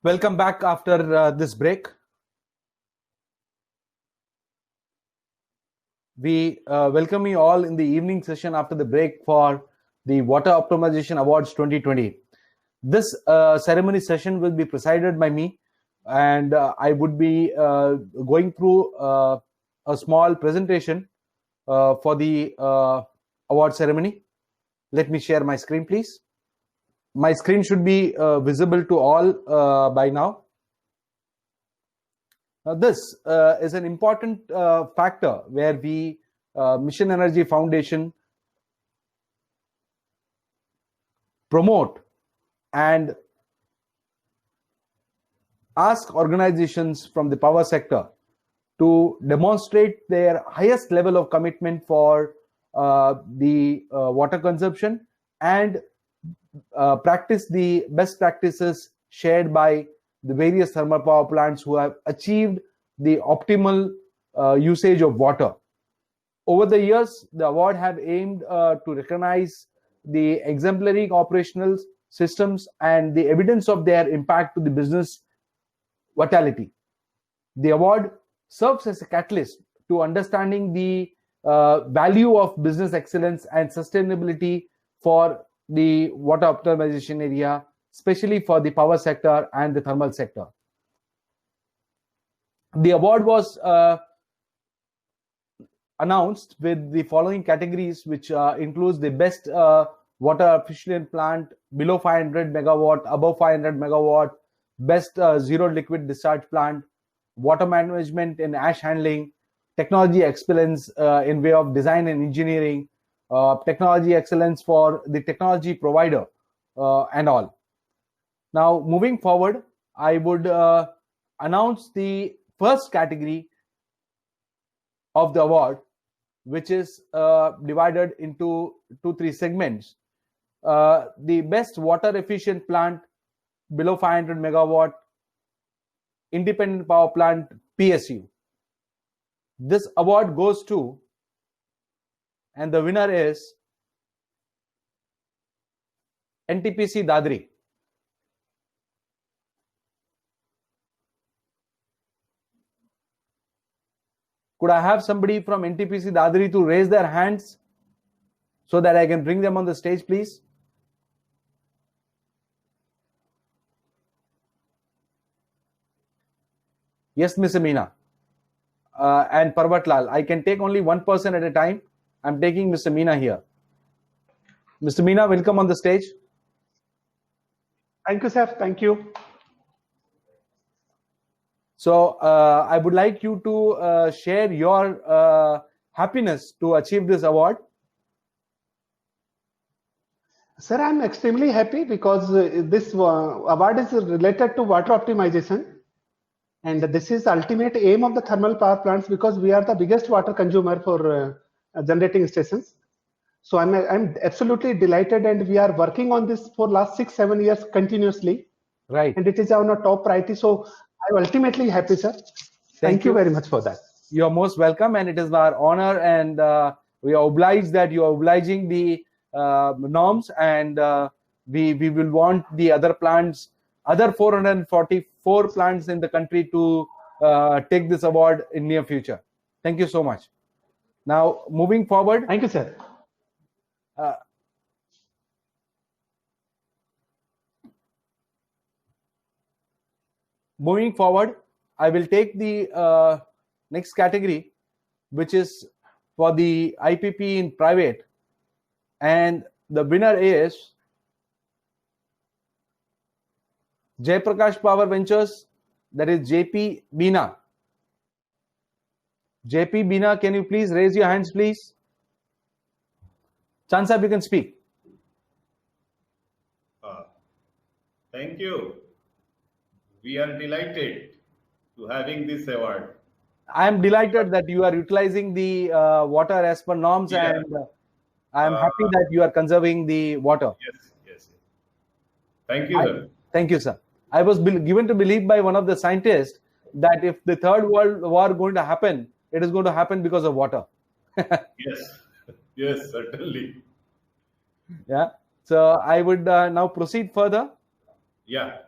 Welcome back after this break. We welcome you all in the evening session after the break for the Water Optimization Awards 2020. This ceremony session will be presided by me, and I would be going through a small presentation for the award ceremony. Let me share my screen, please. My screen should be visible to all by now. Now, this is an important factor where we, Mission Energy Foundation, promote and ask organizations from the power sector to demonstrate their highest level of commitment for the water consumption and practice the best practices shared by the various thermal power plants who have achieved the optimal usage of water. Over the years, the award have aimed to recognize the exemplary operational systems and the evidence of their impact to the business vitality. The award serves as a catalyst to understanding the value of business excellence and sustainability for the water optimization area, especially for the power sector and the thermal sector. The award was announced with the following categories, which includes the best water efficient plant below 500 megawatt, above 500 megawatt, best zero liquid discharge plant, water management and ash handling, technology excellence in way of design and engineering, technology excellence for the technology provider, and all. Now, moving forward, I would announce the first category of the award, which is divided into 2-3 segments. The best water efficient plant below 500 megawatt, independent power plant, PSU. This award goes to, and the winner is NTPC Dadri. Could I have somebody from NTPC Dadri to raise their hands so that I can bring them on the stage, please? Yes, Ms. Amina and Parvat Lal. I can take only one person at a time. I'm taking Mr. Meena here. Mr. Meena, welcome on the stage. Thank you, sir. Thank you. So I would like you to share your happiness to achieve this award. Sir, I'm extremely happy because this award is related to water optimization. And this is the ultimate aim of the thermal power plants because we are the biggest water consumer for generating stations. So I'm absolutely delighted, and we are working on this for last 6-7 years continuously. Right. And it is our top priority. So I'm ultimately happy, sir. Thank you very much for that. You're most welcome, and it is our honor, and we are obliged that you are obliging the norms, and we will want the other plants, other 444 plants in the country to take this award in near future. Thank you so much. Now, moving forward. Thank you, sir. Moving forward, I will take the next category, which is for the IPP in private, and the winner is Jaiprakash Power Ventures, that is JP Bina. JP Bina, can you please raise your hands, please? Chand sahab, you can speak. Thank you. We are delighted to having this award. I am delighted that you are utilizing the water as per norms, and I am happy that you are conserving the water. Yes. Thank you, sir. Thank you, sir. I was given to believe by one of the scientists that if the Third World War is going to happen, it is going to happen because of water. Yes, certainly. Yeah. So I would now proceed further. Yeah.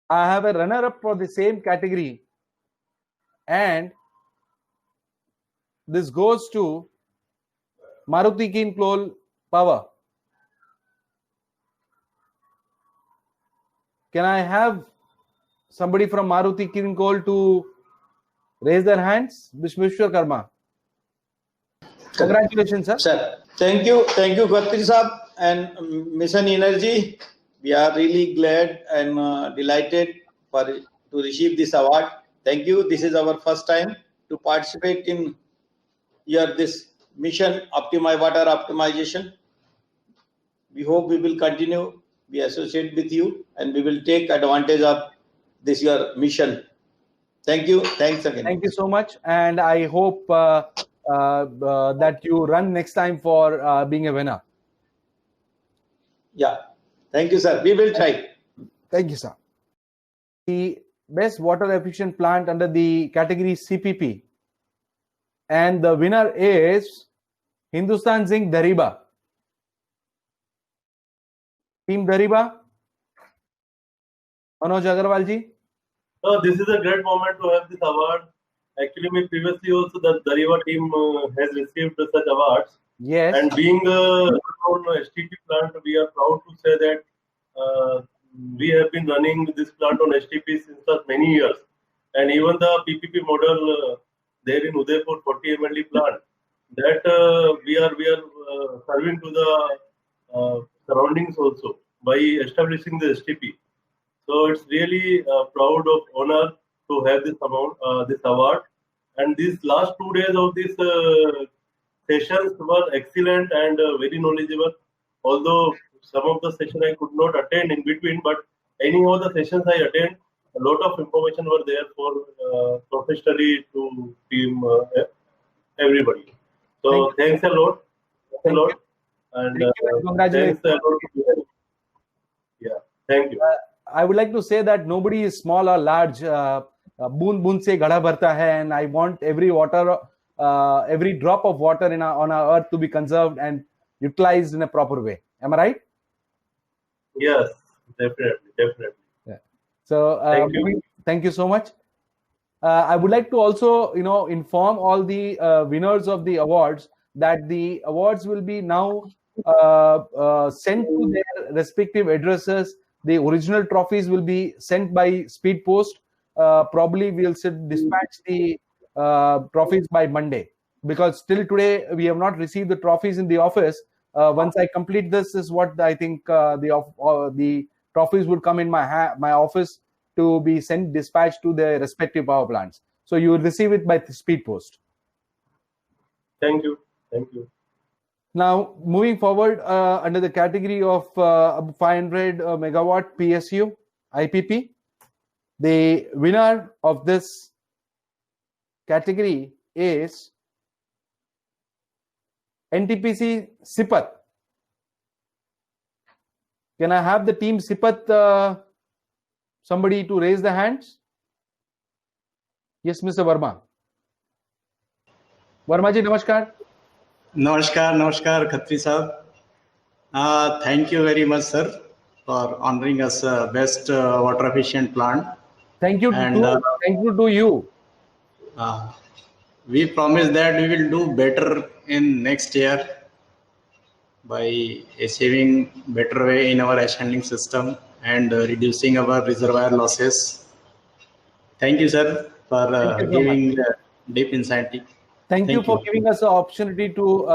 I have a runner-up for the same category, and this goes to Maruti Kinklol Power. Can I have somebody from Maruti Kinklol to raise their hands? Vishweshwar Karma. Congratulations, sir. Sir, thank you, Khatri Sahab and Mission Energy. We are really glad and delighted to receive this award. Thank you. This is our first time to participate in this mission water optimization. We hope we will continue, be associated with you, and we will take advantage of this your mission. Thank you. Thanks again. Thank you so much, and I hope that you run next time for being a winner. Yeah. Thank you, sir. We will try. Thank you, sir. The best water efficient plant under the category CPP, and the winner is Hindustan Zinc Dariba. Team Dariba, Manoj Agarwal ji. So this is a great moment to have this award. Actually, previously also the Dariba team has received such awards. Yes. And being on STP plant, we are proud to say that we have been running this plant on STP since many years. And even the PPP model there in Udaipur 40 MLD plant, that we are serving to the surroundings also by establishing the STP. So it's really proud of honor to have this award. And these last 2 days of this sessions were excellent and very knowledgeable. Although some of the sessions I could not attend in between, but anyhow the sessions I attend, a lot of information were there for professionally to team everybody. So thanks a lot. Thanks a lot. And congratulations. Thanks a lot. Yeah, thank you. I would like to say that nobody is small or large. Boon boon se gada bharta hai, and I want every water, every drop of water on our earth to be conserved and utilized in a proper way. Am I right? Yes, definitely. Yeah. So thank you so much. I would like to also, inform all the winners of the awards that the awards will be now sent to their respective addresses. The original trophies will be sent by speed post. Probably we'll dispatch the trophies by Monday, because till today we have not received the trophies in the office. Once I complete this, is what I think the trophies would come in my office to be dispatched to their respective power plants. So you will receive it by the speed post. Thank you. Now, moving forward under the category of 500 megawatt PSU IPP, the winner of this category is NTPC Sipat. Can I have the team Sipat, somebody to raise the hands? Yes, Mr. Verma. Verma ji, namaskar. Namaskar, Khatri Sahab. Thank you very much, sir, for honoring us best water efficient plant. Thank you to you. We promise that we will do better in next year by achieving better way in our ash handling system and reducing our reservoir losses. Thank you, sir, for giving deep insight. Thank you for giving us the opportunity to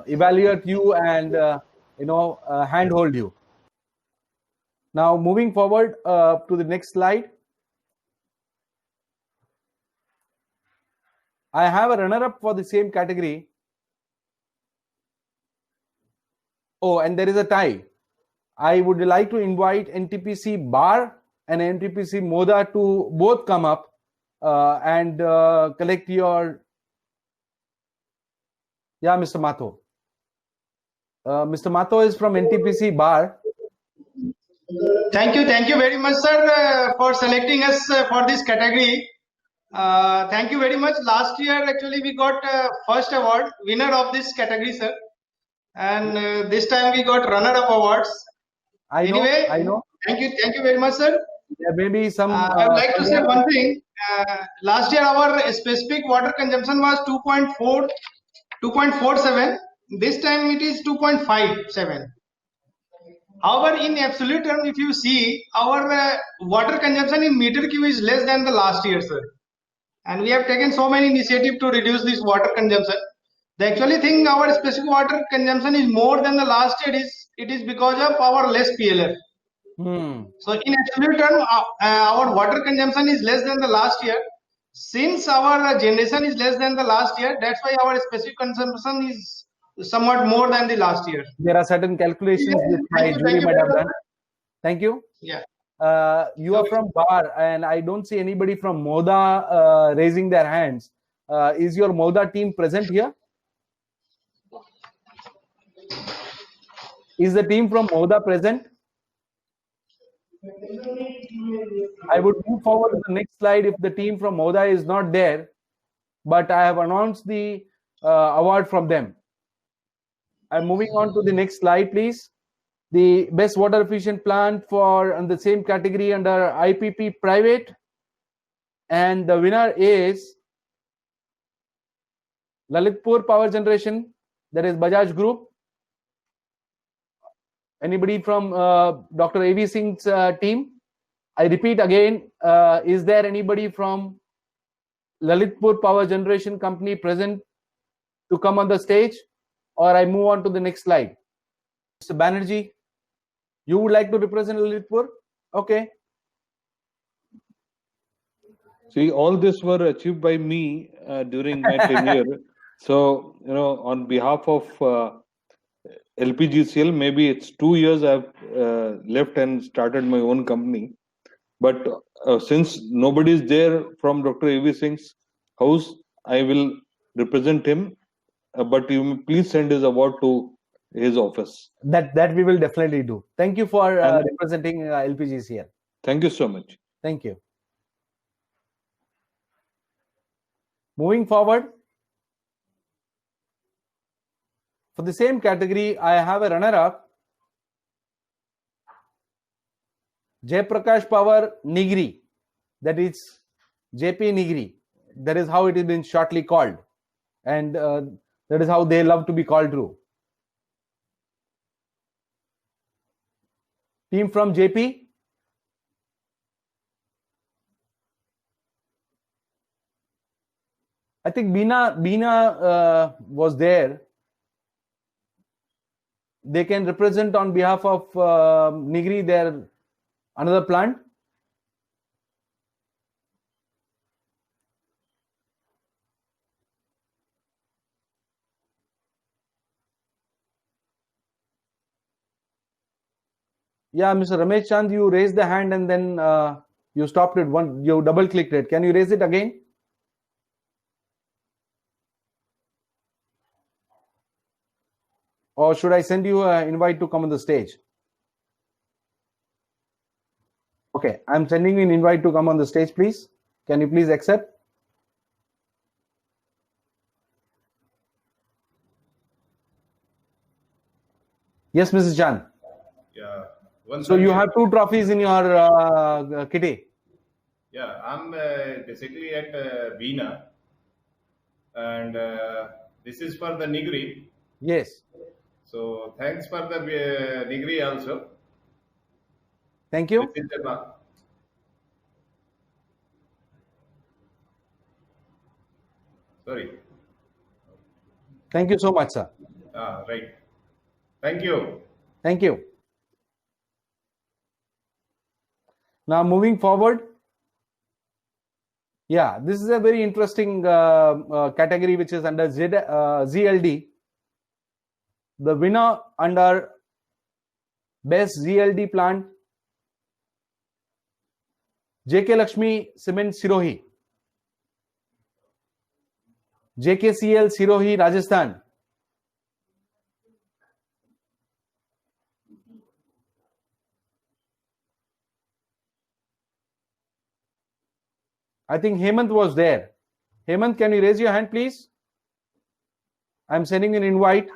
evaluate you and handhold you. Now moving forward to the next slide, I have a runner-up for the same category. Oh, and there is a tie. I would like to invite NTPC Bar and NTPC Moda to both come up and collect your. Yeah, Mr. Matho. Mr. Matho is from NTPC Bar. Thank you very much, sir, for selecting us for this category. Thank you very much. Last year, actually, we got first award, winner of this category, sir. And this time we got runner-up awards. I know. Thank you very much, sir. There may be some. I would like to say one thing. Last year, our specific water consumption was 2.47. This time it is 2.57. However, in absolute term, if you see, our water consumption in meter cube is less than the last year, sir. And we have taken so many initiatives to reduce this water consumption. The actually thing, our specific water consumption is more than the last year. It is because of our less PLF. So in absolute term, our water consumption is less than the last year. Since our generation is less than the last year, that's why our specific consumption is somewhat more than the last year. There are certain calculations which my jury might have done. Thank you. Yeah. You are from Bar, and I don't see anybody from Moda raising their hands. Is your Moda team present here? Is the team from Moda present? I would move forward to the next slide if the team from Moda is not there, but I have announced the award from them. I'm moving on to the next slide, please. The best water efficient plant for in the same category under IPP private, and the winner is Lalitpur Power Generation, that is Bajaj Group. Anybody from Dr. A.V. Singh's team? I repeat again, is there anybody from Lalitpur Power Generation Company present to come on the stage, or I move on to the next slide? Mr. Banerjee, you would like to represent Lalitpur? Okay. See, all this were achieved by me during my tenure. So, on behalf of LPGCL, maybe it's 2 years I've left and started my own company. But since nobody is there from Dr. A.V. Singh's house, I will represent him. But you please send his award to his office. That we will definitely do. Thank you for representing LPGCL. Thank you so much. Thank you. Moving forward, for the same category, I have a runner-up, Jaiprakash Power Nigri, that is JP Nigri. That is how it has been shortly called, and that is how they love to be called through. Team from JP. I think Bina was there. They can represent on behalf of Nigri their another plant. Yeah, Mr. Ramesh Chand, you raised the hand and then you stopped it. You double clicked it. Can you raise it again? Or should I send you an invite to come on the stage? Okay, I'm sending you an invite to come on the stage, please. Can you please accept? Yes, Mrs. Chan. Yeah. So you have 2 trophies in your kitty. Yeah, I'm basically at Bina, and this is for the Nigri. Yes. So thanks for the Nigri also. Thank you. This is the sorry. Thank you so much, sir. Right. Thank you. Thank you. Now moving forward. Yeah, this is a very interesting category which is under ZLD. The winner under best ZLD plant, JK Lakshmi Cement Sirohi, JKCL Sirohi, Rajasthan. I think Hemant was there. Hemant, can you raise your hand, please? I'm sending an invite.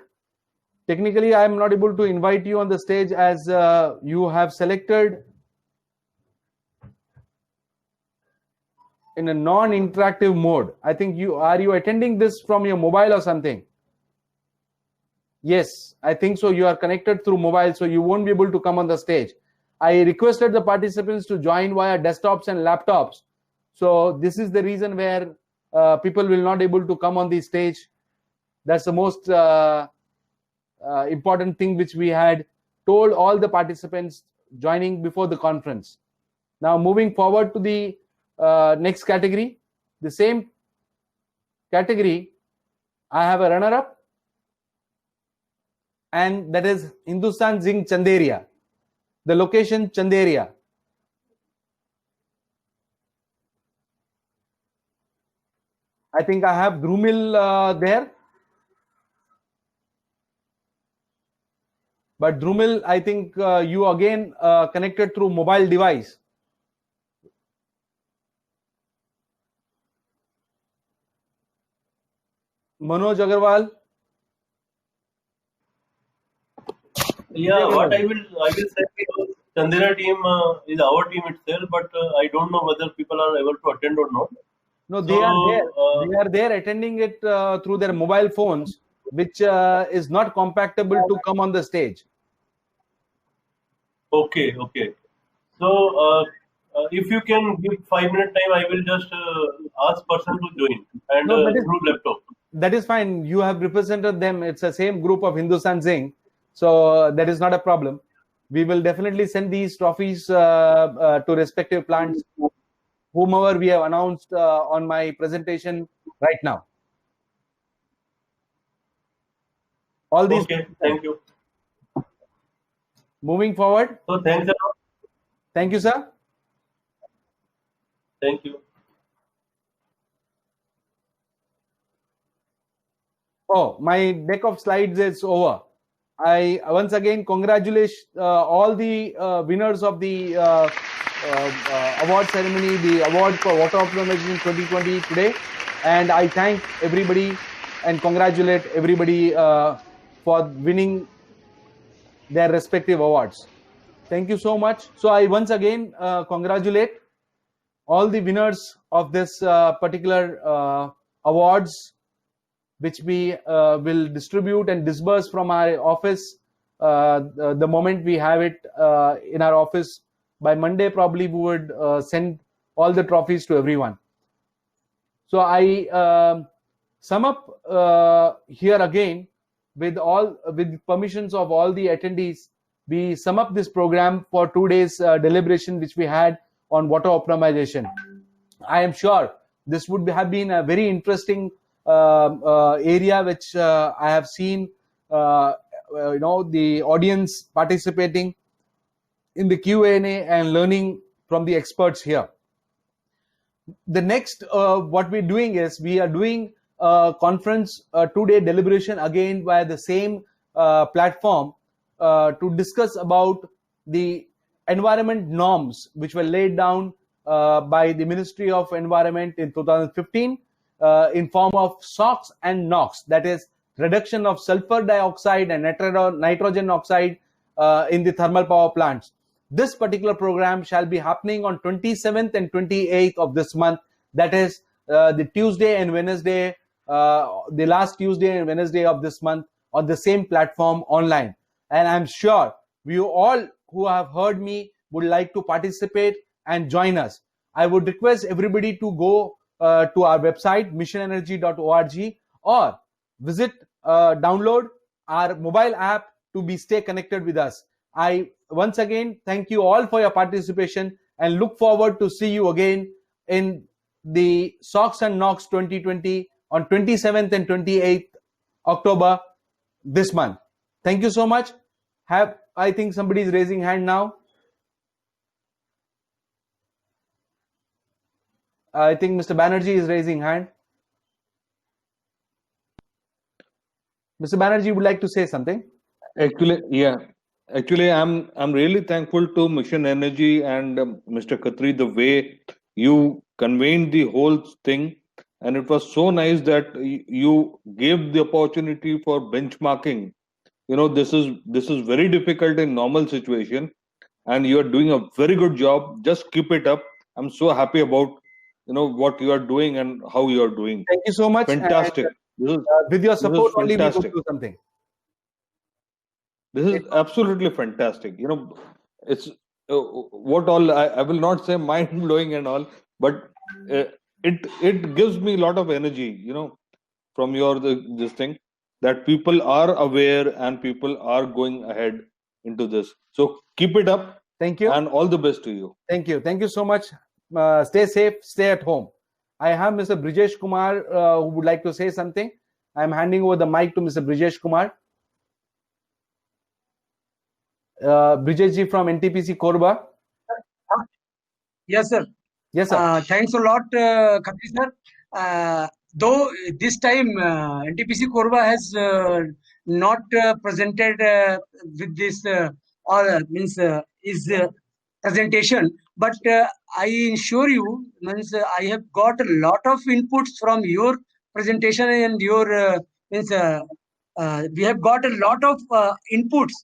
Technically, I am not able to invite you on the stage as you have selected in a non-interactive mode. I think you attending this from your mobile or something? Yes, I think so. You are connected through mobile, so you won't be able to come on the stage. I requested the participants to join via desktops and laptops. So this is the reason where people will not able to come on the stage. That's the most important thing which we had told all the participants joining before the conference. Now moving forward to the next category, the same category, I have a runner-up, and that is Hindustan Zinc Chanderia. The location Chanderia. I think I have Dhrumil there. But Dhrumil, I think you again connected through mobile device. Manoj Agarwal. Yeah, what I will say is Chandera team is our team itself, but I don't know whether people are able to attend or not. No, they are there. They are there attending it through their mobile phones, which is not compatible to come on the stage. Okay. So if you can give 5 minute time, I will just ask person to join and through laptop. That is fine. You have represented them. It's the same group of Hindustan Zinc. So that is not a problem. We will definitely send these trophies to respective plants, whomever we have announced on my presentation right now. All these. Okay, thank you. Moving forward. So thanks a lot. Thank you, sir. Thank you. Oh, my deck of slides is over. I once again congratulate all the winners of the award ceremony, the award for water optimization 2020 today, and I thank everybody and congratulate everybody for winning their respective awards. Thank you so much. So I once again congratulate all the winners of this particular awards, which we will distribute and disburse from our office the moment we have it in our office. By Monday, probably we would send all the trophies to everyone. So I sum up here again with permissions of all the attendees. We sum up this program for 2 days deliberation which we had on water optimization. I am sure this would have been a very interesting area which I have seen the audience participating in the Q&A and learning from the experts here. The next what we're doing is we are doing a conference 2-day deliberation again via the same platform to discuss about the environment norms which were laid down by the Ministry of Environment in 2015 in form of SOx and NOx, that is reduction of sulfur dioxide and nitrogen oxide in the thermal power plants. This particular program shall be happening on 27th and 28th of this month, that is the Tuesday and Wednesday, the last Tuesday and Wednesday of this month on the same platform online. And I'm sure you all who have heard me would like to participate and join us. I would request everybody to go to our website missionenergy.org or visit download our mobile app to stay connected with us. I once again thank you all for your participation and look forward to see you again in the SOx and NOx 2020 on 27th and 28th October this month. Thank you so much. I think somebody is raising hand now. I think Mr. Banerjee is raising hand. Mr. Banerjee would like to say something. Actually, I'm really thankful to Mission Energy and Mr. Khatri, the way you conveyed the whole thing, and it was so nice that you gave the opportunity for benchmarking. This is very difficult in normal situation, and you are doing a very good job. Just keep it up. I'm so happy about what you are doing and how you are doing. Thank you so much. Fantastic. And, with your support only, we could fantastic. do something. This is absolutely fantastic. It's what all I will not say mind blowing and all, but it gives me a lot of energy. From your this thing, that people are aware and people are going ahead into this. So keep it up. Thank you. And all the best to you. Thank you. Thank you so much. Stay safe. Stay at home. I have Mr. Brijesh Kumar who would like to say something. I am handing over the mic to Mr. Brijesh Kumar. Brijesh ji from NTPC Korba. Yes, sir. Yes, sir. Thanks a lot, Khatri sir. Though this time NTPC Korba has not presented with this presentation, but I assure you, I have got a lot of inputs from your presentation and your we have got a lot of inputs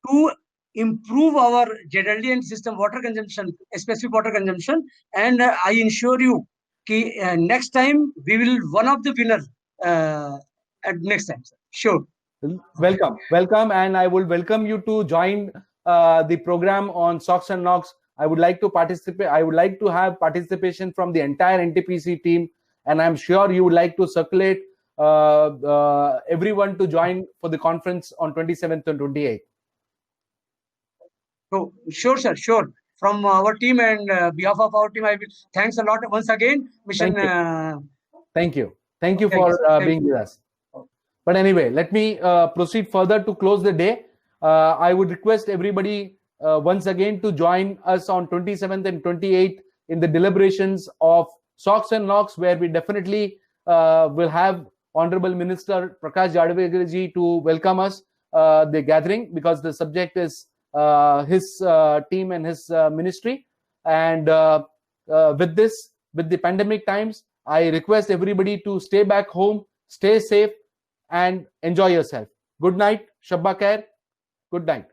to improve our Jedaldian system water consumption, especially water consumption, and I assure you next time we will one of the winners at next time, sir. Sure. Welcome, and I will welcome you to join the program on SOX and NOx. I would like to participate. I would like to have participation from the entire NTPC team, and I'm sure you would like to circulate everyone to join for the conference on 27th and 28th. So, sure, sir. Sure. From our team and behalf of our team, I will thanks a lot once again. Mission. Thank you for being with us. But anyway, let me proceed further to close the day. I would request everybody once again to join us on 27th and 28th in the deliberations of SOX and NOx, where we definitely will have Honorable Minister Prakash Jadavekar ji to welcome us the gathering, because the subject is his team and his ministry. And with the pandemic times, I request everybody to stay back home, stay safe, and enjoy yourself. Good night. Shabba Khair. Good night.